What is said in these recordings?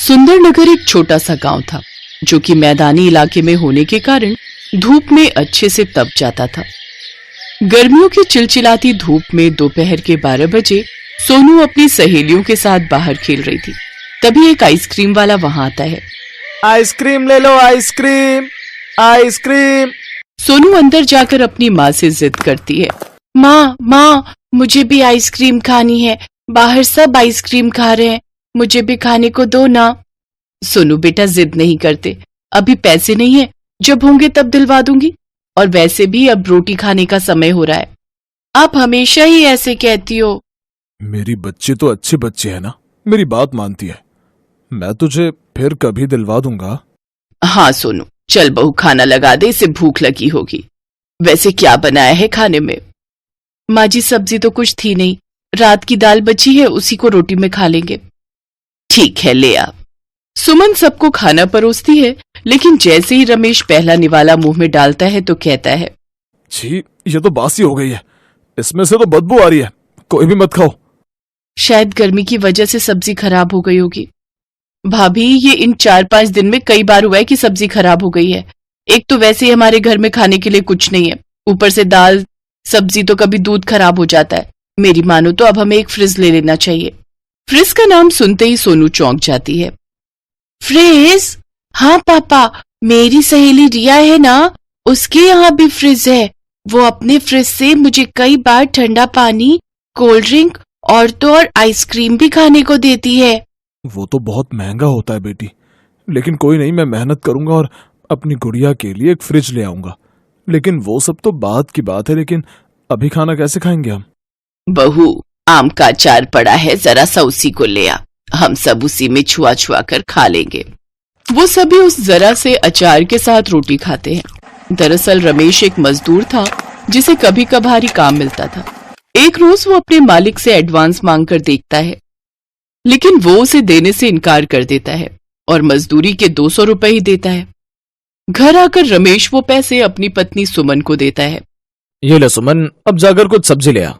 सुंदरनगर एक छोटा सा गांव था जो कि मैदानी इलाके में होने के कारण धूप में अच्छे से तप जाता था। गर्मियों की चिलचिलाती धूप में दोपहर के 12 बजे सोनू अपनी सहेलियों के साथ बाहर खेल रही थी। तभी एक आइसक्रीम वाला वहां आता है। आइसक्रीम ले लो, आइसक्रीम आइसक्रीम। सोनू अंदर जाकर अपनी माँ से जिद करती है। माँ, मुझे भी आइसक्रीम खानी है। बाहर सब आइसक्रीम खा रहे हैं, मुझे भी खाने को दो ना। सोनू बेटा जिद नहीं करते, अभी पैसे नहीं है, जब होंगे तब दिलवा दूंगी। और वैसे भी अब रोटी खाने का समय हो रहा है। आप हमेशा ही ऐसे कहती हो। मेरी बच्ची तो अच्छे बच्चे है ना, मेरी बात मानती है। मैं तुझे फिर कभी दिलवा दूंगा। हाँ सोनू, चल बहू खाना लगा दे, इसे भूख लगी होगी। वैसे क्या बनाया है खाने में? माँ जी सब्जी तो कुछ थी नहीं, रात की दाल बची है, उसी को रोटी में खा लेंगे। ठीक है ले आ। सुमन सबको खाना परोसती है, लेकिन जैसे ही रमेश पहला निवाला मुंह में डालता है तो कहता है, छी, ये तो बासी हो गई है, इसमें से तो बदबू आ रही है, कोई भी मत खाओ। शायद गर्मी की वजह से सब्जी खराब हो गई होगी। भाभी, ये इन 4-5 दिन में कई बार हुआ है कि सब्जी खराब हो गई है। एक तो वैसे ही हमारे घर में खाने के लिए कुछ नहीं है, ऊपर से दाल सब्जी तो कभी दूध खराब हो जाता है। मेरी मानो तो अब हमें एक फ्रिज ले लेना चाहिए। फ्रिज का नाम सुनते ही सोनू चौंक जाती है। फ्रिज? हाँ पापा, मेरी सहेली रिया है ना, उसके यहाँ भी फ्रिज है। वो अपने फ्रिज से मुझे कई बार ठंडा पानी, कोल्ड ड्रिंक और तो और आइसक्रीम भी खाने को देती है। वो तो बहुत महंगा होता है बेटी, लेकिन कोई नहीं, मैं मेहनत करूंगा और अपनी गुड़िया के लिए एक फ्रिज ले आऊंगा। लेकिन वो सब तो बात की बात है, लेकिन अभी खाना कैसे खाएंगे हम? बहू, आम का अचार पड़ा है, जरा सा उसी को ले आ, हम सब उसी में छुआ छुआ कर खा लेंगे। वो सभी उस जरा से अचार के साथ रोटी खाते हैं। दरअसल रमेश एक मजदूर था जिसे कभी कभार ही काम मिलता था। एक रोज वो अपने मालिक से एडवांस मांगकर देखता है, लेकिन वो उसे देने से इनकार कर देता है और मजदूरी के 200 रुपए ही देता है। घर आकर रमेश वो पैसे अपनी पत्नी सुमन को देता है। ये ले सुमन, अब जाकर कुछ सब्जी ले आ।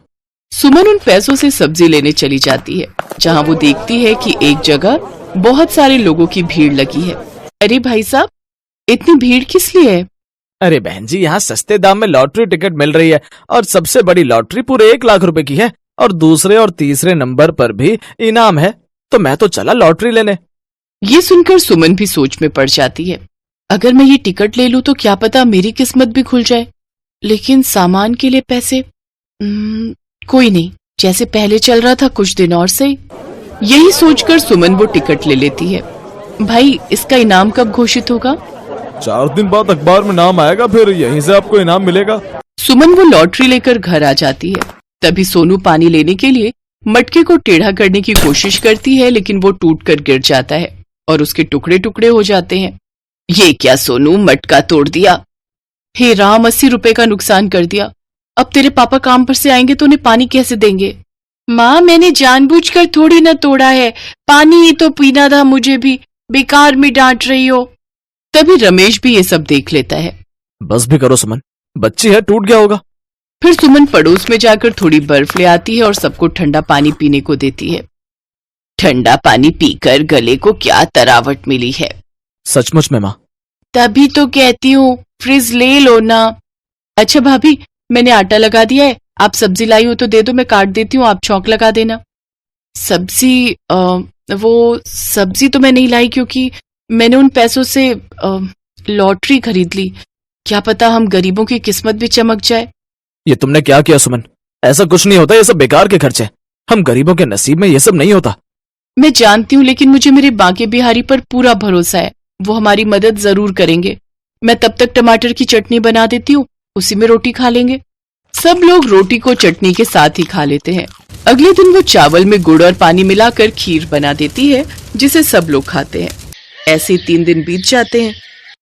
सुमन उन पैसों से सब्जी लेने चली जाती है, जहां वो देखती है कि एक जगह बहुत सारे लोगों की भीड़ लगी है। अरे भाई साहब, इतनी भीड़ किस लिए है? अरे बहन जी, यहाँ सस्ते दाम में लॉटरी टिकट मिल रही है और सबसे बड़ी लॉटरी पूरे 1 लाख रुपए की है और दूसरे और तीसरे नंबर पर भी इनाम है, तो मैं तो चला लॉटरी लेने। ये सुनकर सुमन भी सोच में पड़ जाती है। अगर मैं ये टिकट ले लूं तो क्या पता मेरी किस्मत भी खुल जाए, लेकिन सामान के लिए पैसे कोई नहीं, जैसे पहले चल रहा था कुछ दिन और सही। यही सोचकर सुमन वो टिकट ले लेती है। भाई, इसका इनाम कब घोषित होगा? 4 दिन बाद अखबार में नाम आएगा, फिर यहीं से आपको इनाम मिलेगा। सुमन वो लॉटरी लेकर घर आ जाती है। तभी सोनू पानी लेने के लिए मटके को टेढ़ा करने की कोशिश करती है, लेकिन वो टूटकर गिर जाता है और उसके टुकड़े टुकड़े हो जाते हैं। ये क्या सोनू, मटका तोड़ दिया? हे राम, 80 रुपए का नुकसान कर दिया। अब तेरे पापा काम पर से आएंगे तो उन्हें पानी कैसे देंगे? माँ, मैंने जानबूझकर थोड़ी ना तोड़ा है, पानी ही तो पीना था मुझे भी, बेकार में डांट रही हो। तभी रमेश भी ये सब देख लेता है। बस भी करो सुमन, बच्ची है, टूट गया होगा। फिर सुमन पड़ोस में जाकर थोड़ी बर्फ ले आती है और सबको ठंडा पानी पीने को देती है। ठंडा पानी पीकर गले को क्या तरावट मिली है। सचमुच में माँ। तभी तो कहती हूँ फ्रिज ले लो ना। अच्छा भाभी, मैंने आटा लगा दिया है, आप सब्जी लाई हो तो दे दो, मैं काट देती हूँ, आप छौंक लगा देना। सब्जी? वो सब्जी तो मैं नहीं लाई, क्योंकि मैंने उन पैसों से लॉटरी खरीद ली। क्या पता हम गरीबों की किस्मत भी चमक जाए। ये तुमने क्या किया सुमन? ऐसा कुछ नहीं होता, ये सब बेकार के खर्चे। हम गरीबों के नसीब में ये सब नहीं होता। मैं जानती हूँ, लेकिन मुझे मेरे बांके बिहारी पर पूरा भरोसा है, वो हमारी मदद जरूर करेंगे। मैं तब तक टमाटर की चटनी बना देती हूँ, उसी में रोटी खा लेंगे। सब लोग रोटी को चटनी के साथ ही खा लेते हैं। अगले दिन वो चावल में गुड़ और पानी मिलाकर खीर बना देती है, जिसे सब लोग खाते हैं। ऐसे 3 दिन बीत जाते हैं।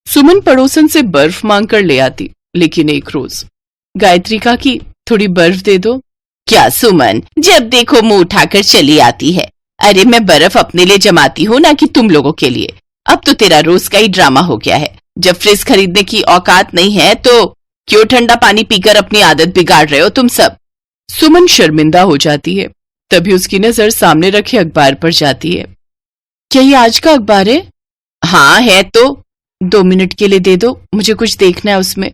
सुमन पड़ोसन से बर्फ मांग कर ले आती, लेकिन एक रोज, गायत्री काकी, थोड़ी बर्फ दे दो। क्या सुमन, जब देखो मुंह उठाकर चली आती है। अरे मैं बर्फ अपने लिए जमाती हूँ ना कि तुम लोगों के लिए। अब तो तेरा रोज का ही ड्रामा हो गया है। जब फ्रिज खरीदने की औकात नहीं है तो क्यों ठंडा पानी पीकर अपनी आदत बिगाड़ रहे हो तुम सब? सुमन शर्मिंदा हो जाती है। तभी उसकी नजर सामने रखे अखबार पर जाती है। क्या ये आज का अखबार है? हाँ है तो। 2 मिनट के लिए दे दो, मुझे कुछ देखना है उसमें।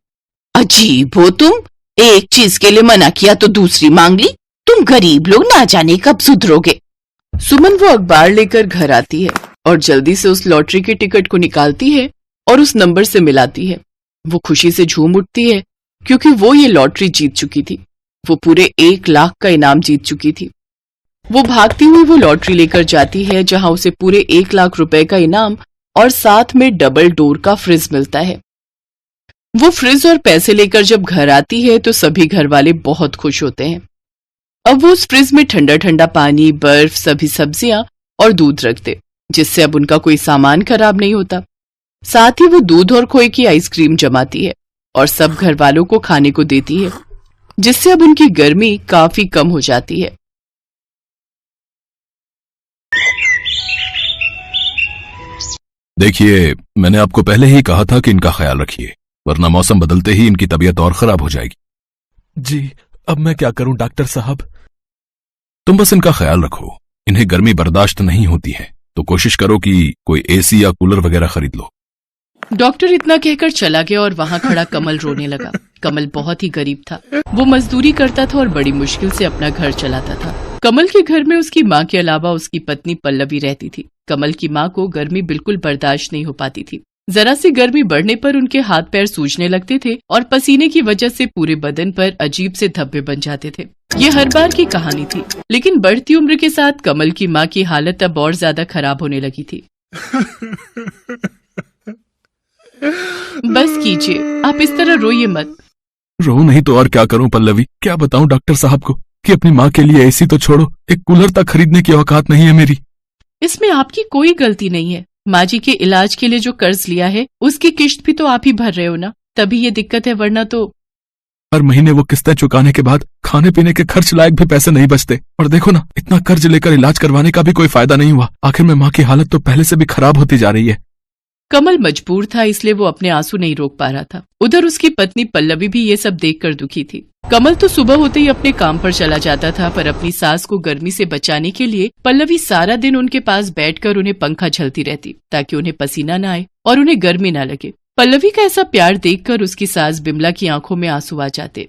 अजीब हो तुम, एक चीज के लिए मना किया तो दूसरी मांग ली। तुम गरीब लोग ना जाने कब सुधरोगे। सुमन वो अखबार लेकर घर आती है और जल्दी से उस लॉटरी के टिकट को निकालती है और उस नंबर से मिलाती है। वो खुशी से झूम उठती है क्योंकि वो ये लॉटरी जीत चुकी थी। वो पूरे 1 लाख का इनाम जीत चुकी थी। वो भागती हुई वो लॉटरी लेकर जाती है जहां उसे पूरे 1 लाख रुपए का इनाम और साथ में डबल डोर का फ्रिज मिलता है। वो फ्रिज और पैसे लेकर जब घर आती है तो सभी घर वाले बहुत खुश होते हैं। अब वो उस फ्रिज में ठंडा ठंडा पानी, बर्फ, सभी सब्जियां और दूध रख दे, जिससे अब उनका कोई सामान खराब नहीं होता। साथ ही वो दूध और खोए की आइसक्रीम जमाती है और सब घर वालों को खाने को देती है, जिससे अब उनकी गर्मी काफी कम हो जाती है। देखिए, मैंने आपको पहले ही कहा था कि इनका ख्याल रखिए, वरना मौसम बदलते ही इनकी तबीयत और खराब हो जाएगी। जी, अब मैं क्या करूं डॉक्टर साहब? तुम बस इनका ख्याल रखो। इन्हें गर्मी बर्दाश्त नहीं होती है, तो कोशिश करो कि कोई एसी या कूलर वगैरह खरीद लो। डॉक्टर इतना कहकर चला गया और वहां खड़ा कमल रोने लगा। कमल बहुत ही गरीब था। वो मजदूरी करता था और बड़ी मुश्किल से अपना घर चलाता था। कमल के घर में उसकी माँ के अलावा उसकी पत्नी पल्लवी रहती थी। कमल की माँ को गर्मी बिल्कुल बर्दाश्त नहीं हो पाती थी। जरा सी गर्मी बढ़ने पर उनके हाथ पैर सूजने लगते थे और पसीने की वजह से पूरे बदन पर अजीब से धब्बे बन जाते थे। ये हर बार की कहानी थी, लेकिन बढ़ती उम्र के साथ कमल की माँ की हालत अब और ज्यादा खराब होने लगी थी। बस कीजिए, आप इस तरह रोइए मत। रो नहीं तो और क्या करूं पल्लवी? क्या बताऊं डॉक्टर साहब को कि अपनी माँ के लिए एसी तो छोड़ो, एक कूलर तक खरीदने की औकात नहीं है मेरी। इसमें आपकी कोई गलती नहीं है। माँ जी के इलाज के लिए जो कर्ज लिया है उसकी किश्त भी तो आप ही भर रहे हो ना, तभी ये दिक्कत है, वरना तो। हर महीने वो किस्तें चुकाने के बाद खाने पीने के खर्च लायक भी पैसे नहीं बचते। और देखो ना, इतना कर्ज लेकर इलाज करवाने का भी कोई फायदा नहीं हुआ। आखिर में माँ की हालत तो पहले से भी खराब होती जा रही है। कमल मजबूर था, इसलिए वो अपने आंसू नहीं रोक पा रहा था। उधर उसकी पत्नी पल्लवी भी ये सब देखकर दुखी थी। कमल तो सुबह होते ही अपने काम पर चला जाता था, पर अपनी सास को गर्मी से बचाने के लिए पल्लवी सारा दिन उनके पास बैठकर उन्हें पंखा झलती रहती, ताकि उन्हें पसीना न आए और उन्हें गर्मी न लगे। पल्लवी का ऐसा प्यार देखकर उसकी सास बिमला की आंखों में आंसू आ जाते।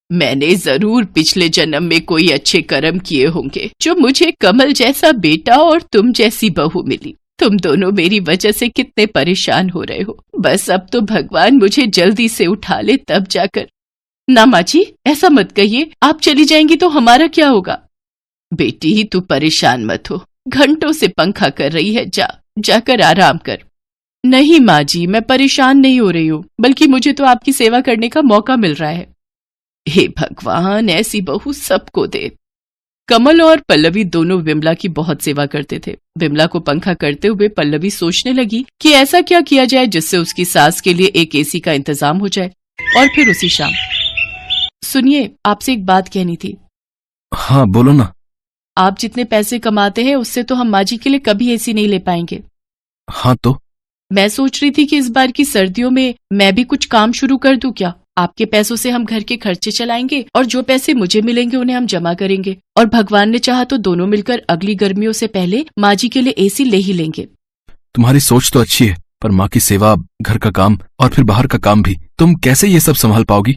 मैंने जरूर पिछले जन्म में कोई अच्छे कर्म किए होंगे, जो मुझे कमल जैसा बेटा और तुम जैसी बहू मिली। तुम दोनों मेरी वजह से कितने परेशान हो रहे हो। बस अब तो भगवान मुझे जल्दी से उठा ले, तब जाकर। ना माँ जी, ऐसा मत कहिए, आप चली जाएंगी तो हमारा क्या होगा? बेटी, तू परेशान मत हो, घंटों से पंखा कर रही है, जाकर आराम कर। नहीं माँ जी, मैं परेशान नहीं हो रही हूँ, बल्कि मुझे तो आपकी सेवा करने का मौका मिल रहा है। हे भगवान, ऐसी बहू सबको दे। कमल और पल्लवी दोनों विमला की बहुत सेवा करते थे। विमला को पंखा करते हुए पल्लवी सोचने लगी कि ऐसा क्या किया जाए जिससे उसकी सास के लिए एक एसी का इंतजाम हो जाए। और फिर उसी शाम, सुनिए, आपसे एक बात कहनी थी। हाँ बोलो ना। आप जितने पैसे कमाते हैं उससे तो हम माँ जी के लिए कभी एसी नहीं ले पाएंगे। हाँ तो? मैं सोच रही थी कि इस बार की सर्दियों में मैं भी कुछ काम शुरू कर दूं क्या? आपके पैसों से हम घर के खर्चे चलाएंगे और जो पैसे मुझे मिलेंगे उन्हें हम जमा करेंगे, और भगवान ने चाहा तो दोनों मिलकर अगली गर्मियों से पहले माँ जी के लिए एसी ले ही लेंगे। तुम्हारी सोच तो अच्छी है, पर माँ की सेवा, घर का काम और फिर बाहर का काम भी, तुम कैसे ये सब संभाल पाओगी?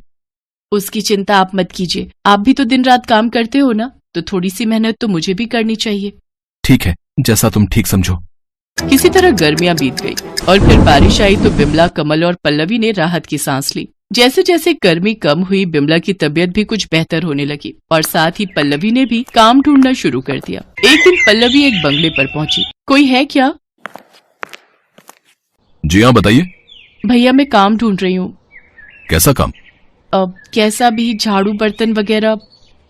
उसकी चिंता आप मत कीजिए। आप भी तो दिन रात काम करते हो ना, तो थोड़ी सी मेहनत तो मुझे भी करनी चाहिए। ठीक है, जैसा तुम ठीक समझो। किसी तरह गर्मियां बीत गई और फिर बारिश आई तो बिमला, कमल और पल्लवी ने राहत की सांस ली। जैसे जैसे गर्मी कम हुई, बिमला की तबीयत भी कुछ बेहतर होने लगी और साथ ही पल्लवी ने भी काम ढूंढना शुरू कर दिया। एक दिन पल्लवी एक बंगले पर पहुंची। कोई है क्या? जी हाँ, बताइए। भैया, मैं काम ढूंढ रही हूँ। कैसा काम? कैसा भी, झाड़ू बर्तन वगैरह।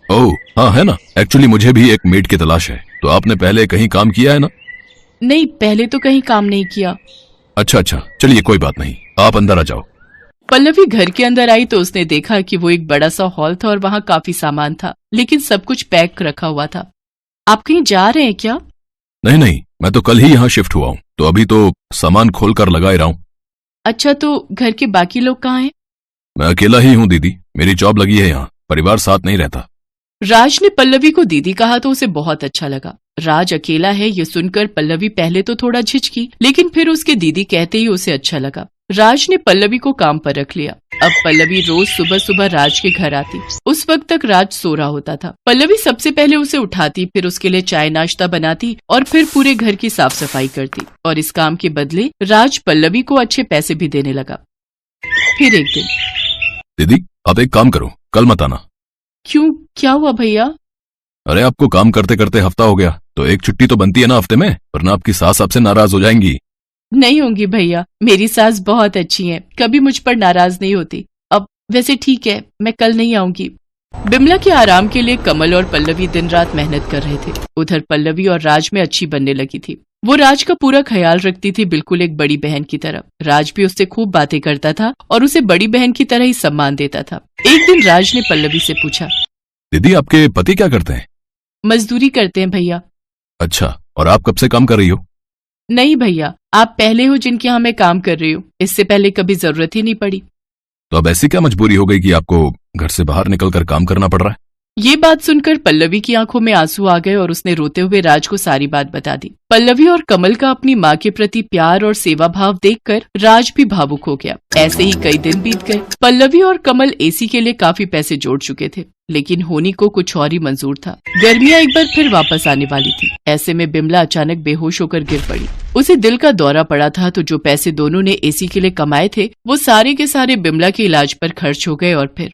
ओह हाँ, है ना। एक्चुअली मुझे भी एक मेड की तलाश है। तो आपने पहले कहीं काम किया है ना? नहीं, पहले तो कहीं काम नहीं किया। अच्छा, चलिए कोई बात नहीं, आप अंदर आ जाओ। पल्लवी घर के अंदर आई तो उसने देखा कि वो एक बड़ा सा हॉल था और वहाँ काफी सामान था, लेकिन सब कुछ पैक रखा हुआ था। आप कहीं जा रहे हैं क्या? नहीं, मैं तो कल ही यहाँ शिफ्ट हुआ हूँ, तो अभी तो सामान खोल कर लगा ही रहा हूँ। अच्छा, तो घर के बाकी लोग कहाँ हैं? मैं अकेला ही हूँ दीदी, मेरी जॉब लगी है यहाँ, परिवार साथ नहीं रहता। राज ने पल्लवी को दीदी कहा तो उसे बहुत अच्छा लगा। राज अकेला है ये सुनकर पल्लवी पहले तो थोड़ा झिझकी, लेकिन फिर उसके दीदी कहते ही उसे अच्छा लगा। राज ने पल्लवी को काम पर रख लिया। अब पल्लवी रोज सुबह सुबह राज के घर आती। उस वक्त तक राज सो रहा होता था। पल्लवी सबसे पहले उसे उठाती, फिर उसके लिए चाय नाश्ता बनाती और फिर पूरे घर की साफ सफाई करती। और इस काम के बदले राज पल्लवी को अच्छे पैसे भी देने लगा। फिर एक दिन, दीदी आप एक काम करो, कल मत आना। क्यों, क्या हुआ भैया? अरे आपको काम करते करते हफ्ता हो गया, तो एक छुट्टी तो बनती है ना हफ्ते में, वरना आपकी सास आपसे नाराज हो जाएंगी। नहीं होंगी भैया, मेरी सास बहुत अच्छी है, कभी मुझ पर नाराज नहीं होती। अब वैसे ठीक है, मैं कल नहीं आऊंगी। बिमला के आराम के लिए कमल और पल्लवी दिन रात मेहनत कर रहे थे। उधर पल्लवी और राज में अच्छी बनने लगी थी। वो राज का पूरा ख्याल रखती थी, बिल्कुल एक बड़ी बहन की तरह। राज भी उससे खूब बातें करता था और उसे बड़ी बहन की तरह ही सम्मान देता था। एक दिन राज ने पल्लवी से पूछा, दीदी आपके पति क्या करते हैं? मजदूरी करते हैं भैया। अच्छा, और आप कब से काम कर रही हो? नहीं भैया, आप पहले हो जिनके यहाँ मैं काम कर रही हूँ, इससे पहले कभी जरूरत ही नहीं पड़ी। तो अब ऐसी क्या मजबूरी हो गई कि आपको घर से बाहर निकलकर काम करना पड़ रहा है? ये बात सुनकर पल्लवी की आंखों में आंसू आ गए और उसने रोते हुए राज को सारी बात बता दी। पल्लवी और कमल का अपनी माँ के प्रति प्यार और सेवा भाव देखकर राज भी भावुक हो गया। ऐसे ही कई दिन बीत गए। पल्लवी और कमल एसी के लिए काफी पैसे जोड़ चुके थे, लेकिन होनी को कुछ और ही मंजूर था। गर्मियां एक बार फिर वापस आने वाली थी। ऐसे में बिमला अचानक बेहोश होकर गिर पड़ी। उसे दिल का दौरा पड़ा था, तो जो पैसे दोनों ने एसी के लिए कमाए थे वो सारे के सारे बिमला के इलाज पर खर्च हो गए। और फिर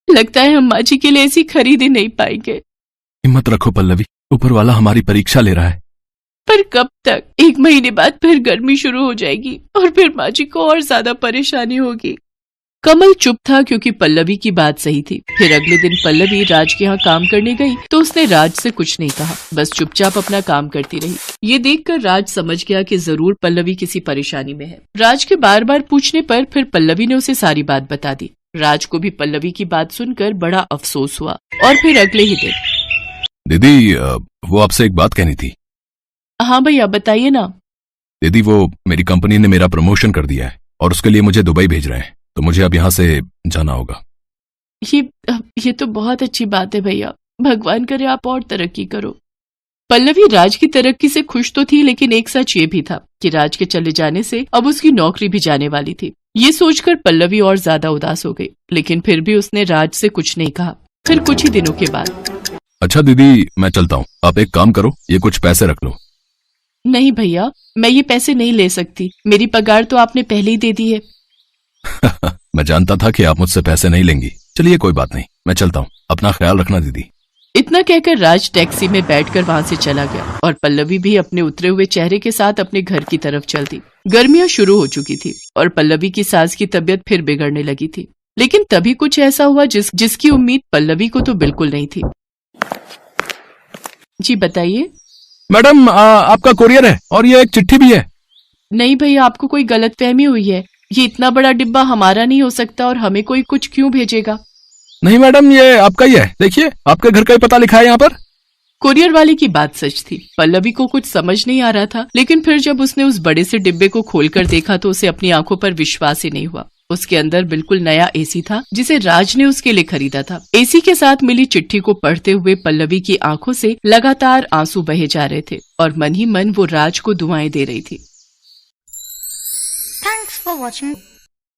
लगता है हम माँ जी के लिए एसी खरीद ही नहीं पाएंगे। हिम्मत रखो पल्लवी, ऊपर वाला हमारी परीक्षा ले रहा है। पर कब तक? 1 महीने बाद फिर गर्मी शुरू हो जाएगी और फिर माँ जी को और ज्यादा परेशानी होगी। कमल चुप था क्योंकि पल्लवी की बात सही थी। फिर अगले दिन पल्लवी राज के यहाँ काम करने गई तो उसने राज से कुछ नहीं कहा, बस चुपचाप अपना काम करती रही। ये देखकर राज समझ गया कि जरूर पल्लवी किसी परेशानी में है। राज के बार बार पूछने पर फिर पल्लवी ने उसे सारी बात बता दी। राज को भी पल्लवी की बात सुनकर बड़ा अफसोस हुआ। और फिर अगले ही दिन, दीदी वो आपसे एक बात कहनी थी। हाँ भैया बताइए ना। दीदी वो मेरी कंपनी ने मेरा प्रमोशन कर दिया है और उसके लिए मुझे दुबई भेज रहे हैं, तो मुझे अब यहाँ से जाना होगा। ये तो बहुत अच्छी बात है भैया, भगवान करे आप और तरक्की करो। पल्लवी राज की तरक्की से खुश तो थी, लेकिन एक सच ये भी था कि राज के चले जाने से अब उसकी नौकरी भी जाने वाली थी। ये सोचकर पल्लवी और ज्यादा उदास हो गई, लेकिन फिर भी उसने राज से कुछ नहीं कहा। फिर कुछ ही दिनों के बाद, अच्छा दीदी मैं चलता हूँ, आप एक काम करो, ये कुछ पैसे रख लो। नहीं भैया, मैं ये पैसे नहीं ले सकती, मेरी पगार तो आपने पहले ही दे दी है। मैं जानता था कि आप मुझसे पैसे नहीं लेंगी। चलिए कोई बात नहीं, मैं चलता हूँ, अपना ख्याल रखना दीदी। इतना कहकर राज टैक्सी में बैठकर वहां से चला गया और पल्लवी भी अपने उतरे हुए चेहरे के साथ अपने घर की तरफ चल दी। गर्मियां शुरू हो चुकी थी और पल्लवी की सास की तबीयत फिर बिगड़ने लगी थी। लेकिन तभी कुछ ऐसा हुआ जिसकी उम्मीद पल्लवी को तो बिल्कुल नहीं थी। जी बताइए। मैडम आपका कुरियर है और ये एक चिट्ठी भी है। नहीं भैया, आपको कोई गलतफहमी हुई है। ये इतना बड़ा डिब्बा हमारा नहीं हो सकता और हमें कोई कुछ क्यों भेजेगा? नहीं मैडम, ये आपका ही है, देखिए आपके घर का ही पता लिखा है यहाँ पर। कुरियर वाले की बात सच थी। पल्लवी को कुछ समझ नहीं आ रहा था, लेकिन फिर जब उसने उस बड़े से डिब्बे को खोलकर देखा तो उसे अपनी आंखों पर विश्वास ही नहीं हुआ। उसके अंदर बिल्कुल नया एसी था जिसे राज ने उसके लिए खरीदा था। एसी के साथ मिली चिट्ठी को पढ़ते हुए पल्लवी की आंखों से लगातार आंसू बहे जा रहे थे और मन ही मन वो राज को दुआएं दे रही थी। Thanks for watching.